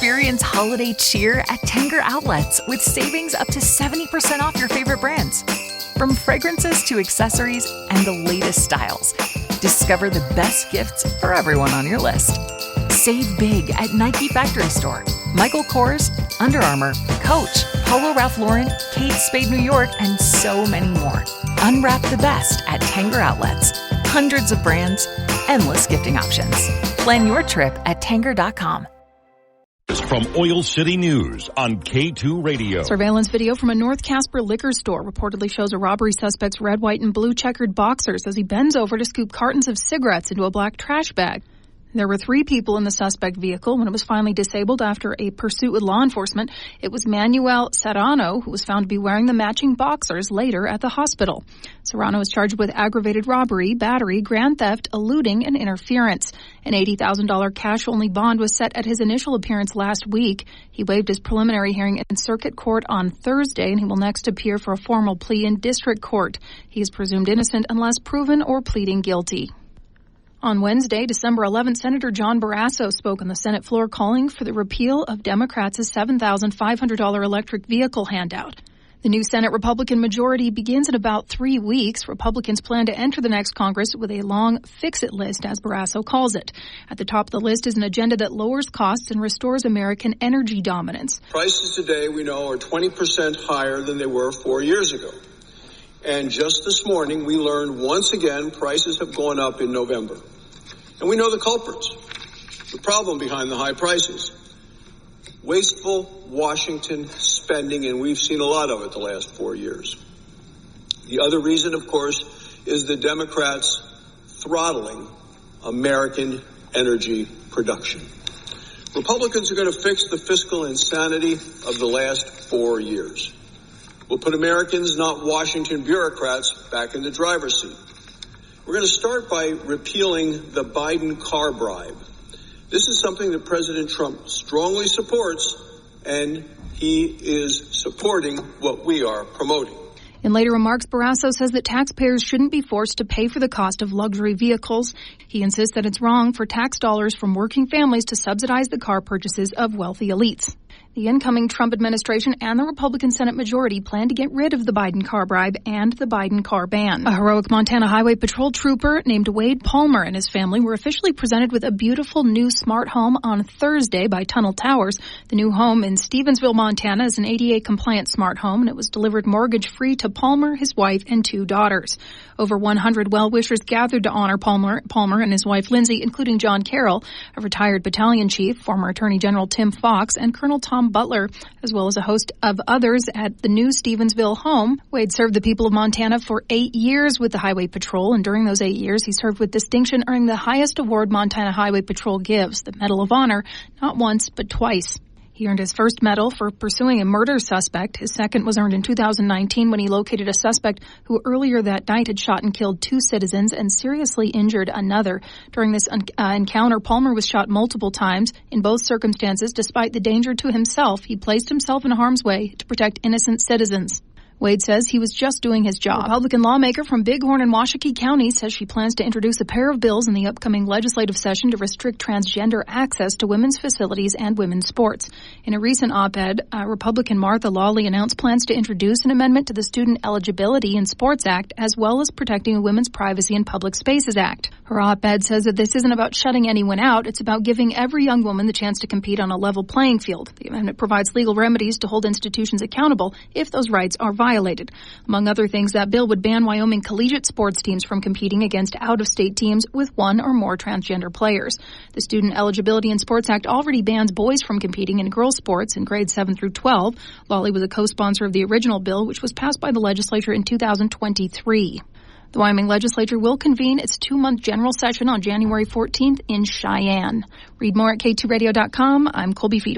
Experience holiday cheer at Tanger Outlets with savings up to 70% off your favorite brands. From fragrances to accessories and the latest styles, discover the best gifts for everyone on your list. Save big at Nike Factory Store, Michael Kors, Under Armour, Coach, Polo Ralph Lauren, Kate Spade New York, and so many more. Unwrap the best at Tanger Outlets. Hundreds of brands, endless gifting options. Plan your trip at Tanger.com. From Oil City News on K2 Radio. Surveillance video from a North Casper liquor store reportedly shows a robbery suspect's red, white, and blue checkered boxers as he bends over to scoop cartons of cigarettes into a black trash bag. There were 3 people in the suspect vehicle when it was finally disabled after a pursuit with law enforcement. It was Manuel Serrano, who was found to be wearing the matching boxers later at the hospital. Serrano is charged with aggravated robbery, battery, grand theft, eluding, and interference. An $80,000 cash-only bond was set at his initial appearance last week. He waived his preliminary hearing in circuit court on Thursday, and he will next appear for a formal plea in district court. He is presumed innocent unless proven or pleading guilty. On Wednesday, December 11th, Senator John Barrasso spoke on the Senate floor calling for the repeal of Democrats' $7,500 electric vehicle handout. The new Senate Republican majority begins in about 3 weeks. Republicans plan to enter the next Congress with a long fix-it list, as Barrasso calls it. At the top of the list is an agenda that lowers costs and restores American energy dominance. Prices today, we know, are 20% higher than they were 4 years ago. And just this morning, we learned once again prices have gone up in November. And we know the culprits, the problem behind the high prices. Wasteful Washington spending, and we've seen a lot of it the last 4 years. The other reason, of course, is the Democrats throttling American energy production. Republicans are going to fix the fiscal insanity of the last 4 years. We'll put Americans, not Washington bureaucrats, back in the driver's seat. We're going to start by repealing the Biden car bribe. This is something that President Trump strongly supports, and he is supporting what we are promoting. In later remarks, Barrasso says that taxpayers shouldn't be forced to pay for the cost of luxury vehicles. He insists that it's wrong for tax dollars from working families to subsidize the car purchases of wealthy elites. The incoming Trump administration and the Republican Senate majority plan to get rid of the Biden car bribe and the Biden car ban. A heroic Montana Highway Patrol trooper named Wade Palmer and his family were officially presented with a beautiful new smart home on Thursday by Tunnel Towers. The new home in Stevensville, Montana is an ADA-compliant smart home, and it was delivered mortgage-free to Palmer, his wife, and 2 daughters. Over 100 well-wishers gathered to honor Palmer and his wife, Lindsay, including John Carroll, a retired battalion chief, former Attorney General Tim Fox, and Colonel Tom Butler, as well as a host of others at the new Stevensville home. Wade served the people of Montana for 8 years with the Highway Patrol, and during those 8 years, he served with distinction, earning the highest award Montana Highway Patrol gives, the Medal of Honor, not once, but twice. He earned his first medal for pursuing a murder suspect. His second was earned in 2019 when he located a suspect who earlier that night had shot and killed 2 citizens and seriously injured another. During this encounter, Palmer was shot multiple times. In both circumstances, despite the danger to himself, he placed himself in harm's way to protect innocent citizens. Wade says he was just doing his job. A Republican lawmaker from Bighorn and Washakie County says she plans to introduce a pair of bills in the upcoming legislative session to restrict transgender access to women's facilities and women's sports. In a recent op-ed, Republican Martha Lawley announced plans to introduce an amendment to the Student Eligibility in Sports Act, as well as Protecting Women's Privacy in Public Spaces Act. Her op-ed says that this isn't about shutting anyone out. It's about giving every young woman the chance to compete on a level playing field. The amendment provides legal remedies to hold institutions accountable if those rights are violated. Among other things, that bill would ban Wyoming collegiate sports teams from competing against out-of-state teams with 1 or more transgender players. The Student Eligibility in Sports Act already bans boys from competing in girls' sports in grades 7 through 12. Lawley was a co-sponsor of the original bill, which was passed by the legislature in 2023. The Wyoming legislature will convene its 2-month general session on January 14th in Cheyenne. Read more at K2Radio.com. I'm Colby Fedor.